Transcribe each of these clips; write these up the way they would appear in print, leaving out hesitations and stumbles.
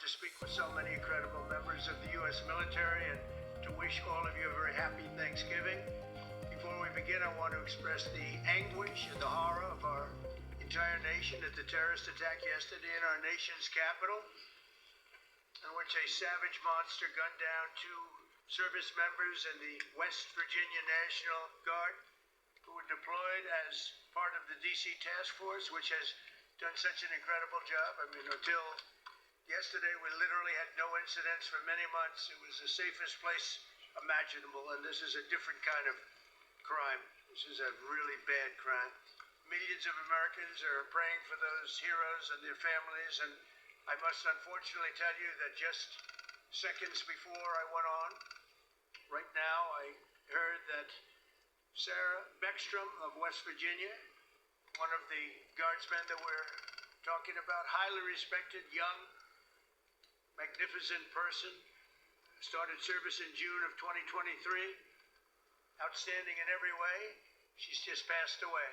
to speak with so many incredible members of the U.S. military and to wish all of you a very happy Thanksgiving. Before we begin, I want to express the anguish and the horror of our entire nation at the terrorist attack yesterday in our nation's capital, in which a savage monster gunned down two service members in the West Virginia National Guard who were deployed as part of the D.C. task force, which has done such an incredible job. I mean, until yesterday, we literally had no incidents for many months. It was the safest place imaginable, and this is a different kind of crime. This is a really bad crime. Millions of Americans are praying for those heroes and their families, and I must unfortunately tell you that just seconds before I went on, right now, I heard that Sarah Beckstrom of West Virginia, one of the guardsmen that we're talking about, highly respected, young, magnificent person, started service in June of 2023, outstanding in every way. She's just passed away.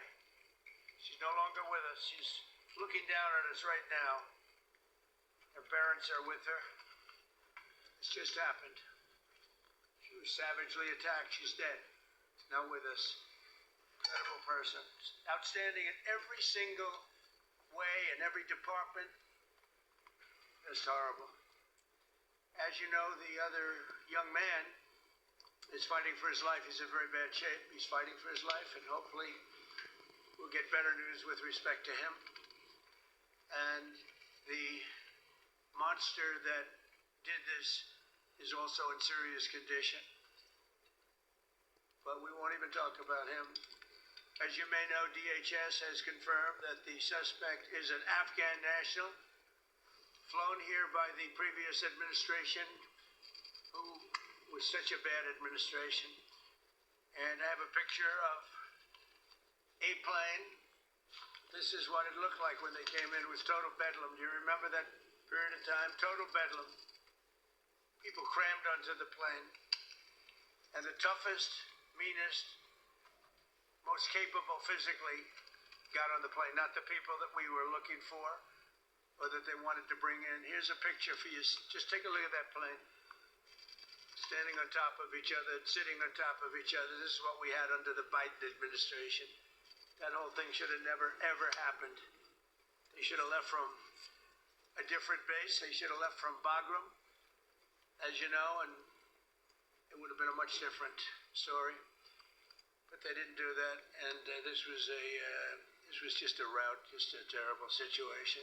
She's no longer with us. She's looking down at us right now. Her parents are with her. It's just happened. She was savagely attacked. She's dead. She's not with us. Incredible person. Outstanding in every single way, in every department. It's horrible. As you know, the other young man is fighting for his life. He's in very bad shape. He's fighting for his life, and hopefully we'll get better news with respect to him. And the monster that did this is also in serious condition. But we won't even talk about him. As you may know, DHS has confirmed that the suspect is an Afghan national, flown here by the previous administration, who was such a bad administration. And I have a picture of a plane. This is what it looked like when they came in. It was total bedlam. Do you remember that period of time? Total bedlam. People crammed onto the plane. And the toughest, meanest, most capable physically got on the plane. Not the people that we were looking for or that they wanted to bring in. Here's a picture for you. Just take a look at that plane. Standing on top of each other, sitting on top of each other. This is what we had under the Biden administration. That whole thing should have never, ever happened. They should have left from a different base. They should have left from Bagram, as you know, and it would have been a much different story. But they didn't do that, and this was just a rout, just a terrible situation.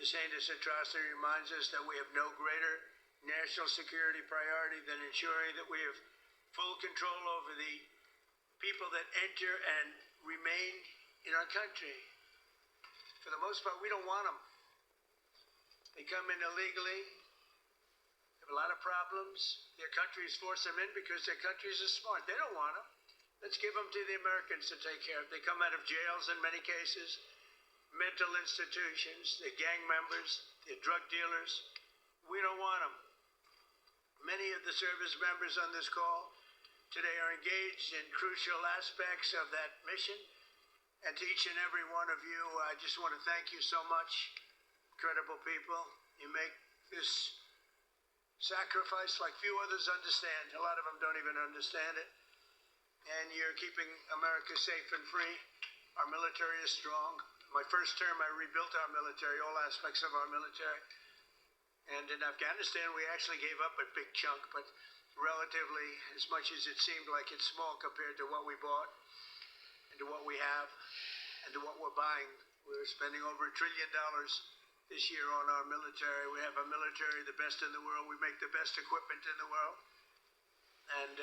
This heinous atrocity reminds us that we have no greater national security priority than ensuring that we have full control over the people that enter and remain in our country. For the most part, we don't want them. They come in illegally, have a lot of problems. Their countries force them in because their countries are smart. They don't want them. Let's give them to the Americans to take care of. They come out of jails in many cases, mental institutions, they're gang members, they're drug dealers. We don't want them. Many of the service members on this call today are engaged in crucial aspects of that mission. And to each and every one of you, I just want to thank you so much. Incredible people. You make this sacrifice like few others understand. A lot of them don't even understand it. And you're keeping America safe and free. Our military is strong. My first term, I rebuilt our military, all aspects of our military. And in Afghanistan, we actually gave up a big chunk, but relatively, as much as it seemed like it's small compared to what we bought, and to what we have, and to what we're buying. We're spending over $1 trillion this year on our military. We have a military, the best in the world. We make the best equipment in the world. And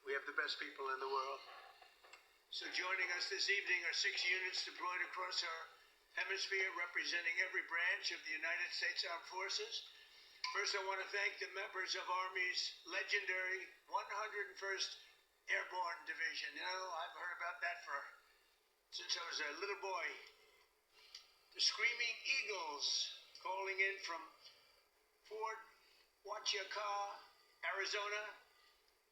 we have the best people in the world. So joining us this evening are 6 units deployed across our hemisphere, representing every branch of the United States Armed Forces. First, I want to thank the members of Army's legendary 101st Airborne Division. You know, I've heard about that since I was a little boy. The Screaming Eagles, calling in from Fort Huachuca, Arizona,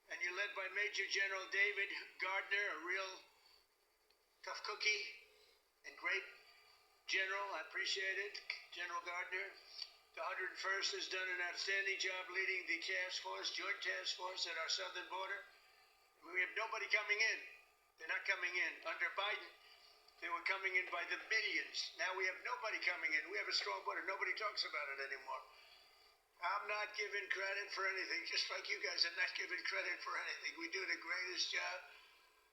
and you're led by Major General David Gardner, a real tough cookie and great general. I appreciate it, General Gardner. The 101st has done an outstanding job leading the joint task force at our southern border. We have nobody coming in. They're not coming in. Under Biden, they were coming in by the millions. Now we have nobody coming in. We have a strong border. Nobody talks about it anymore. I'm not giving credit for anything, just like you guys are not giving credit for anything. We do the greatest job,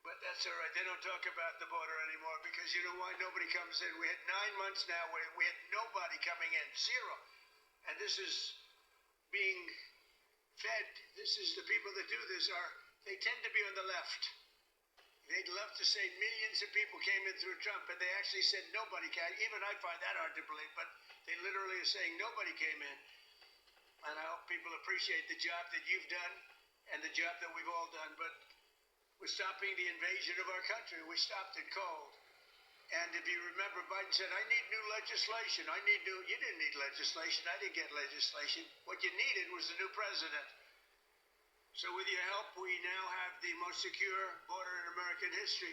but that's all right. They don't talk about the border anymore because you know why? Nobody comes in. We had 9 months now where we had nobody coming in. Zero. And this is being fed. This is the people that do this they tend to be on the left. They'd love to say millions of people came in through Trump, and they actually said nobody came. Even I find that hard to believe, but they literally are saying nobody came in. And I hope people appreciate the job that you've done and the job that we've all done. But we're stopping the invasion of our country. We stopped it cold. And if you remember, Biden said, I need new legislation. You didn't need legislation. I didn't get legislation. What you needed was a new president. So with your help, we now have the most secure border in American history.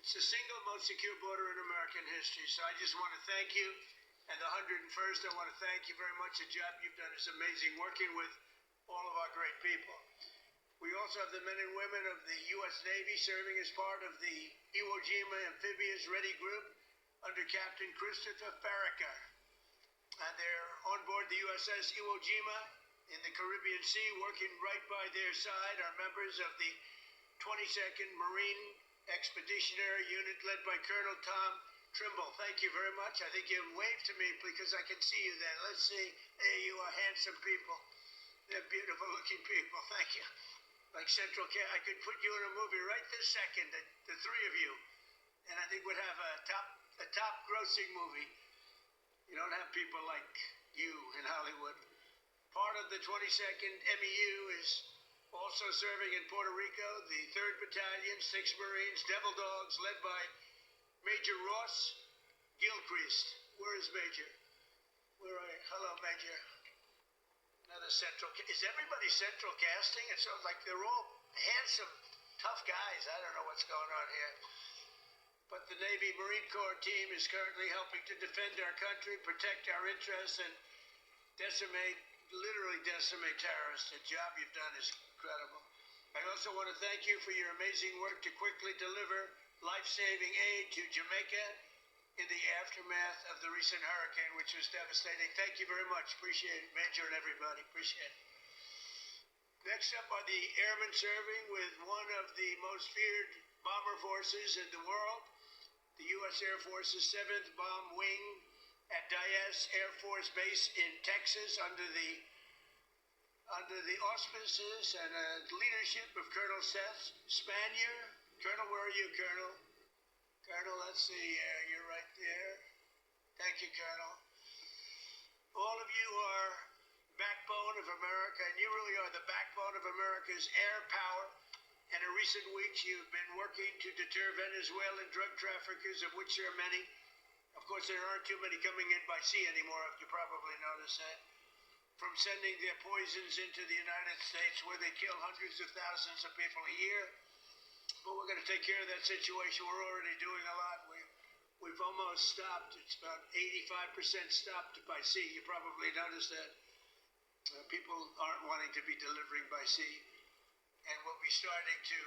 It's the single most secure border in American history. So I just want to thank you. And the 101st, I want to thank you very much. The job you've done is amazing, working with all of our great people. We also have the men and women of the U.S. Navy serving as part of the Iwo Jima Amphibious Ready Group under Captain Christopher Farraker. And they're on board the USS Iwo Jima in the Caribbean Sea, working right by their side, are members of the 22nd Marine Expeditionary Unit led by Colonel Tom Trimble. Thank you very much. I think you wave to me because I can see you then. Let's see. There you are, handsome people. They're beautiful looking people. Thank you. Like I could put you in a movie right this second, the three of you, and I think we'd have a top grossing movie. You don't have people like you in Hollywood. Part of the 22nd MEU is also serving in Puerto Rico, the 3rd Battalion, 6 Marines, Devil Dogs, led by Major Ross Gilchrist. Where is Major? Where are you? Hello, Major. Another central. Is everybody central casting? It sounds like they're all handsome, tough guys. I don't know what's going on here. But the Navy Marine Corps team is currently helping to defend our country, protect our interests, and literally decimate terrorists. The job you've done is incredible. I also want to thank you for your amazing work to quickly deliver life-saving aid to Jamaica in the aftermath of the recent hurricane, which was devastating. Thank you very much. Appreciate it, Major and everybody. Appreciate it. Next up are the airmen serving with one of the most feared bomber forces in the world, the U.S. Air Force's 7th Bomb Wing at Dyess Air Force Base in Texas under the auspices and leadership of Colonel Seth Spanier. Colonel, where are you, Colonel? Colonel, let's see, you're right there. Thank you, Colonel. All of you are backbone of America, and you really are the backbone of America's air power. And in recent weeks, you've been working to deter Venezuelan drug traffickers, of which there are many. Of course, there aren't too many coming in by sea anymore, if you probably noticed that. From sending their poisons into the United States, where they kill hundreds of thousands of people a year. But we're going to take care of that situation. We're already doing a lot. We've almost stopped. It's about 85% stopped by sea. You probably noticed that. People aren't wanting to be delivering by sea. And we'll be starting to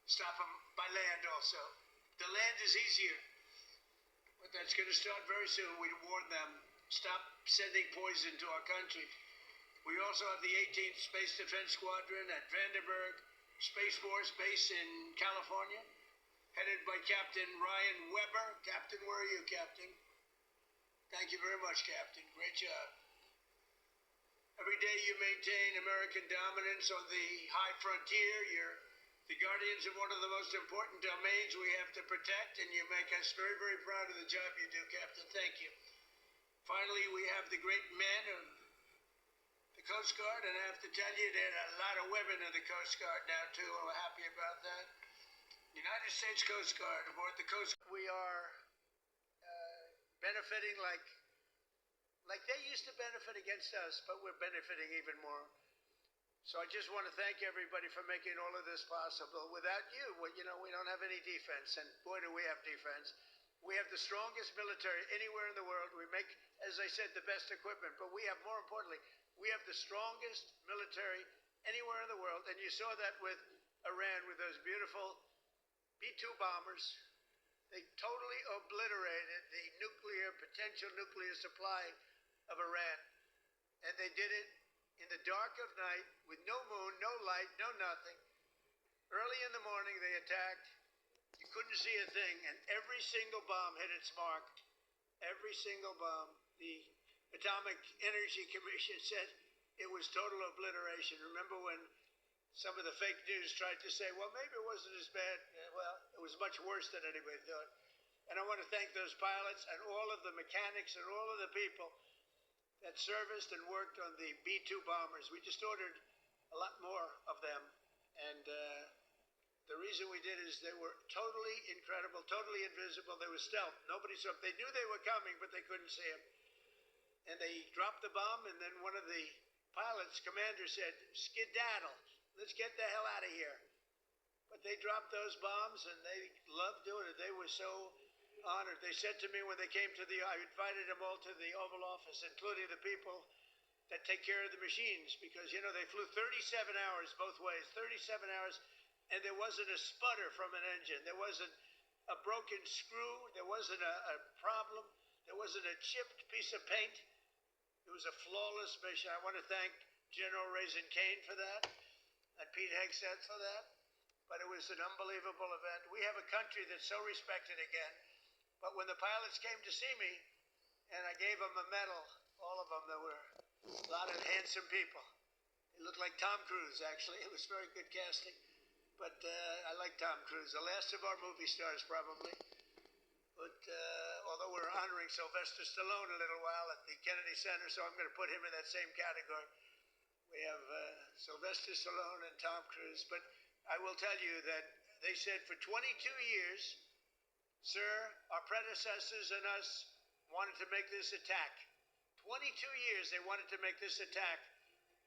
stop them by land also. The land is easier. But that's going to start very soon. We warn them, stop sending poison to our country. We also have the 18th Space Defense Squadron at Vandenberg Space Force Base in California, headed by Captain Ryan Weber. Captain, where are you, Captain? Thank you very much, Captain. Great job. Every day you maintain American dominance on the high frontier. You're the guardians of one of the most important domains we have to protect, and you make us very, very proud of the job you do, Captain. Thank you. Finally, we have the great men of the Coast Guard, and I have to tell you, there are a lot of women in the Coast Guard now, too. We're happy about that. United States Coast Guard, aboard the Coast Guard. We are benefiting like they used to benefit against us, but we're benefiting even more. So I just want to thank everybody for making all of this possible. Without you, well, we don't have any defense, and boy, do we have defense. We have the strongest military anywhere in the world. We make, as I said, the best equipment. But we have, more importantly, we have the strongest military anywhere in the world. And you saw that with Iran, with those beautiful B-2 bombers. They totally obliterated the potential nuclear supply of Iran. And they did it in the dark of night with no moon, no light, no nothing. Early in the morning, they attacked. You couldn't see a thing, and every single bomb hit its mark. Every single bomb. The Atomic Energy Commission said it was total obliteration. Remember when some of the fake news tried to say, well, maybe it wasn't as bad. Well, it was much worse than anybody thought. And I want to thank those pilots and all of the mechanics and all of the people that serviced and worked on the B-2 bombers. We just ordered a lot more of them. And the reason we did is they were totally incredible, totally invisible. They were stealth. Nobody saw them. They knew they were coming, but they couldn't see them. And they dropped the bomb, and then one of the pilots, commander, said, skedaddle. Let's get the hell out of here. But they dropped those bombs, and they loved doing it. They were so honored. They said to me when they came to I invited them all to the Oval Office, including the people that take care of the machines, because, you know, they flew 37 hours both ways, 37 hours, and there wasn't a sputter from an engine. There wasn't a broken screw. There wasn't a problem. There wasn't a chipped piece of paint. It was a flawless mission. I want to thank General Raisin Kane for that, and Pete Hegseth for that. But it was an unbelievable event. We have a country that's so respected again. But when the pilots came to see me, and I gave them a medal, all of them, there were a lot of handsome people. They looked like Tom Cruise, actually. It was very good casting. But I like Tom Cruise, the last of our movie stars, probably. But although we're honoring Sylvester Stallone a little while at the Kennedy Center, so I'm going to put him in that same category. We have Sylvester Stallone and Tom Cruise. But I will tell you that they said for 22 years, sir, our predecessors and us wanted to make this attack. 22 years they wanted to make this attack.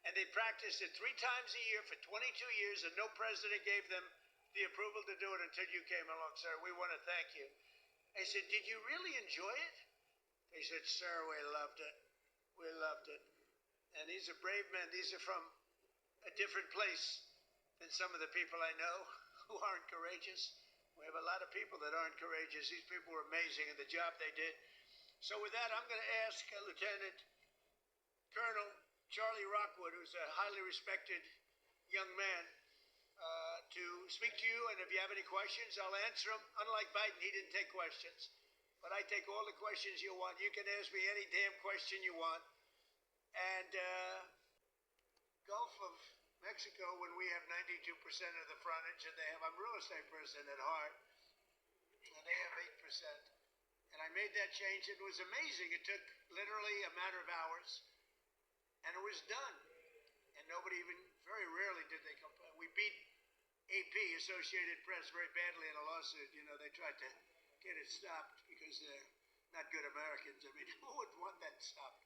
And they practiced it 3 times a year for 22 years, and no president gave them the approval to do it until you came along, sir. We want to thank you. I said, did you really enjoy it? They said, sir, we loved it. We loved it. And these are brave men. These are from a different place than some of the people I know who aren't courageous. We have a lot of people that aren't courageous. These people were amazing in the job they did. So with that, I'm going to ask Lieutenant Colonel Charlie Rockwood, who's a highly respected young man, to speak to you. And if you have any questions, I'll answer them. Unlike Biden, he didn't take questions. But I take all the questions you want. You can ask me any damn question you want. And Gulf of Mexico, when we have 92% of the frontage, and they have, I'm a real estate person at heart, and they have 8%. And I made that change. It was amazing. It took literally a matter of hours, and it was done. And nobody even, very rarely did they complain. We beat AP, Associated Press, very badly in a lawsuit. You know, they tried to get it stopped because they're not good Americans. I mean, who would want that stopped?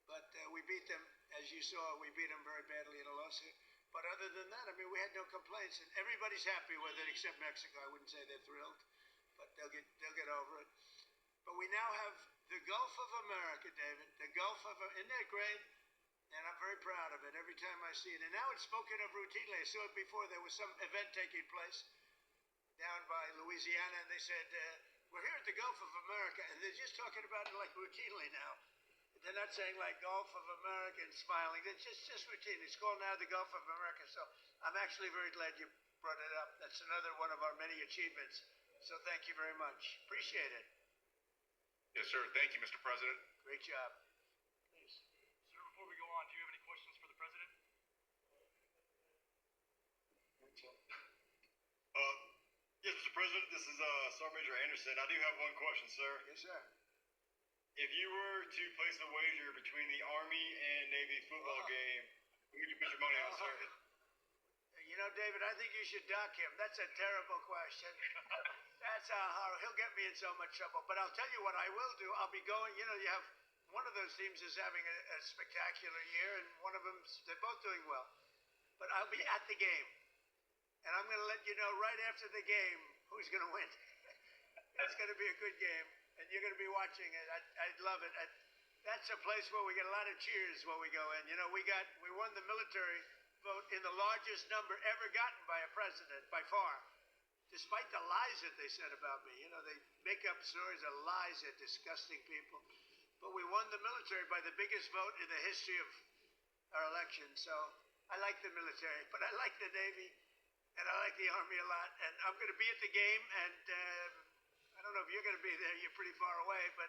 But we beat them, as you saw, we beat them very badly in a lawsuit. But other than that, I mean, we had no complaints, and everybody's happy with it except Mexico. I wouldn't say they're thrilled, but they'll get over it. But we now have the Gulf of America, David. The Gulf of, isn't that great? And I'm very proud of it every time I see it. And now it's spoken of routinely. I saw it before. There was some event taking place down by Louisiana, and they said, we're here at the Gulf of America, and they're just talking about it like routinely now. They're not saying like Gulf of America and smiling. It's just routine. It's called now the Gulf of America. So I'm actually very glad you brought it up. That's another one of our many achievements. So thank you very much. Appreciate it. Yes, sir. Thank you, Mr. President. Great job. Please. Sir, before we go on, do you have any questions for the President? Yes, Mr. President, this is Sergeant Major Anderson. I do have one question, sir. Yes, sir. If you were to place a wager between the Army and Navy football game, who would you put your money on, sir? You know, David, I think you should duck him. That's a terrible question. That's horrible. He'll get me in so much trouble. But I'll tell you what I will do. I'll be going, you know, you have one of those teams is having a spectacular year, and one of them, they're both doing well. But I'll be at the game. And I'm going to let you know right after the game who's going to win. That's going to be a good game, and you're going to be watching it. I'd love it. That's a place where we get a lot of cheers when we go in. You know, we won the military vote in the largest number ever gotten by a president by far, despite the lies that they said about me. You know, they make up stories of lies. They're disgusting people. But we won the military by the biggest vote in the history of our election. So I like the military, but I like the Navy, and I like the Army a lot. And I'm going to be at the game, and I don't know if you're going to be there. You're pretty far away, but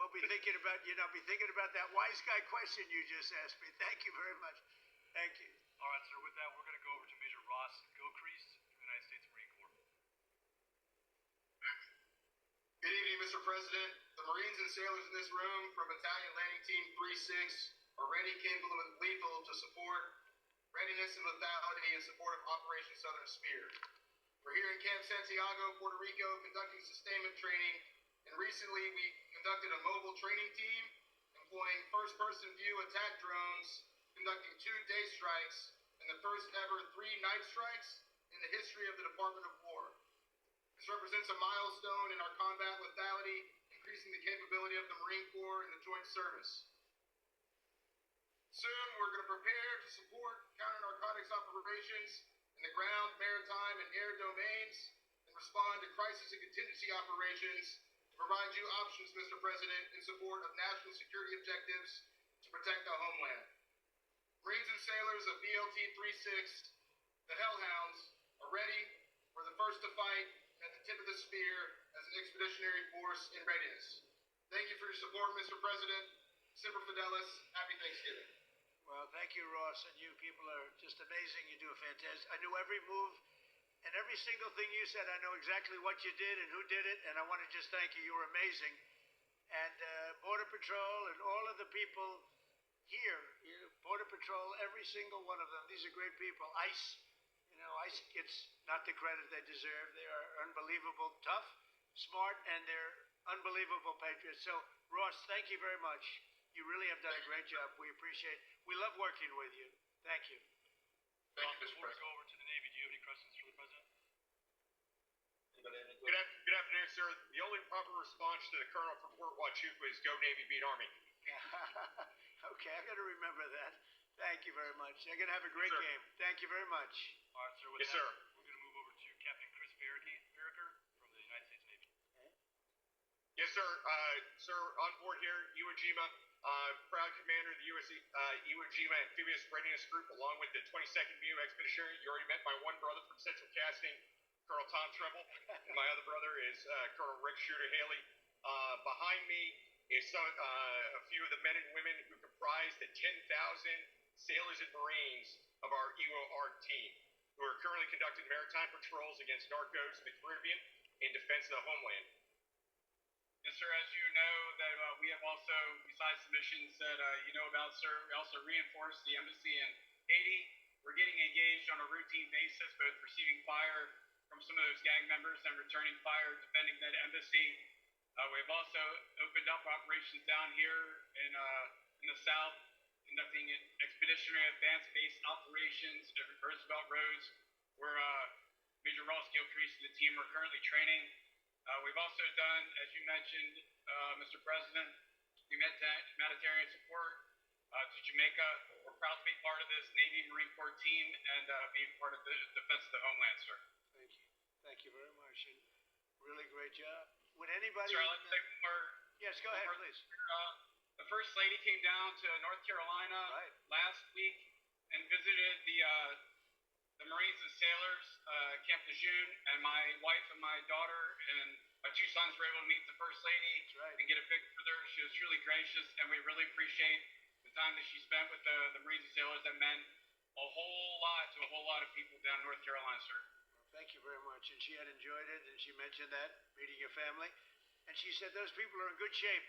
we'll be thinking about, be thinking about that wise guy question you just asked me. Thank you very much. Thank you. All right, sir. With that, we're going to go over to Major Ross Gilcrease from the United States Marine Corps. Good evening, Mr. President. The Marines and sailors in this room from Battalion Landing Team 36 are ready, capable, and lethal to support readiness and lethality in support of Operation Southern Spear. We're here in Camp Santiago, Puerto Rico, conducting sustainment training, and recently we conducted a mobile training team employing first-person view attack drones, conducting 2 day strikes and the first ever 3 night strikes in the history of the Department of War. This represents a milestone in our combat lethality, increasing the capability of the Marine Corps and the Joint Service. Soon, we're going to prepare to support counter-narcotics operations in the ground, maritime, and air domains, and respond to crisis and contingency operations to provide you options, Mr. President, in support of national security objectives to protect our homeland. Marines and sailors of BLT 36, the Hellhounds, are ready. We're the first to fight at the tip of the spear as an expeditionary force in readiness. Thank you for your support, Mr. President. Semper Fidelis. Happy Thanksgiving. Well, thank you, Ross, and you people are just amazing. You do a fantastic. I knew every move and every single thing you said. I know exactly what you did and who did it, and I want to just thank you. You were amazing. And Border Patrol and all of the people here, Border Patrol, every single one of them. These are great people. ICE, ICE gets not the credit they deserve. They are unbelievable, tough, smart, and they're unbelievable patriots. So, Ross, thank you very much. You really have done a great job. We appreciate it. We love working with you. Thank you. Thank you, Mr. Before we President. go over to the Navy, do you have any questions for the President? Good afternoon, sir. The only proper response to the Colonel from Fort Huachuca is "Go Navy, beat Army." Okay, I got to remember that. Thank you very much. They're going to have a great Sir. game. Thank you very much. All right, sir. With Yes, that, sir. we're going to move over to Captain Chris Farraker from the United States Navy. Yes, sir. Sir, on board here, Iwo Jima, proud commander of the Iwo Jima Amphibious Readiness Group, along with the 22nd VU Expeditionary. You already met my one brother from Central Casting, Colonel Tom Tremble, and my other brother is Colonel Rick Shooter Haley. Behind me is a few of the men and women who comprise the 10,000 sailors and Marines of our Iwo ARC team, who are currently conducting maritime patrols against narcos in the Caribbean in defense of the homeland. Yes, sir. As you know, that we have also, besides the missions that you know about, sir, we also reinforced the embassy in Haiti. We're getting engaged on a routine basis, both receiving fire from some of those gang members and returning fire, defending that embassy. We've also opened up operations down here in the south, conducting expeditionary advanced base operations at Roosevelt Roads, where Major Ross Gilcrease and the team are currently training. We've also done, as you mentioned, Mr. President, humanitarian support to Jamaica. We're proud to be part of this Navy Marine Corps team and being part of the defense of the homeland, sir. Thank you. Thank you very much. And really great job. Would anybody... Sir, let's take more. Yes, go ahead, please. The First Lady came down to North Carolina last week and visited the Marines and Sailors, Camp Lejeune, and my wife and my daughter and my 2 sons were able to meet the First Lady and get a picture with her. She was truly gracious, and we really appreciate the time that she spent with the Marines and Sailors. That meant a whole lot to a whole lot of people down in North Carolina, sir. Thank you very much. And she had enjoyed it, and she mentioned that, meeting your family. And she said those people are in good shape.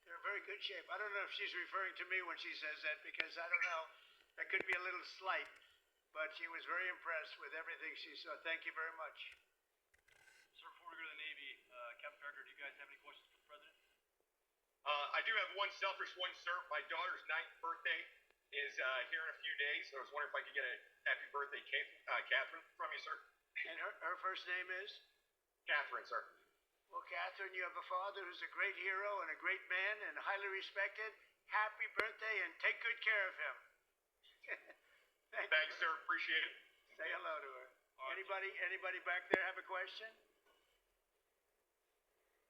They're in very good shape. I don't know if she's referring to me when she says that, because I don't know. That could be a little slight. But she was very impressed with everything she saw. Thank you very much. Sir, before we go to the Navy, Captain Farraker, do you guys have any questions for the President? I do have one selfish one, sir. My daughter's 9th birthday is here in a few days. So I was wondering if I could get a happy birthday cake, Catherine, from you, sir. And her first name is? Catherine, sir. Well, Catherine, you have a father who's a great hero and a great man and highly respected. Happy birthday and take good care of him. Thanks, sir. Appreciate it. Say hello to her. Anybody back there have a question?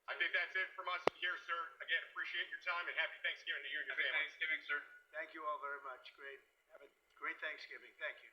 I think that's it from us here, sir. Again, appreciate your time and happy Thanksgiving to you and your Happy family. Thanksgiving, sir. Thank you all very much. Great. Have a great Thanksgiving. Thank you.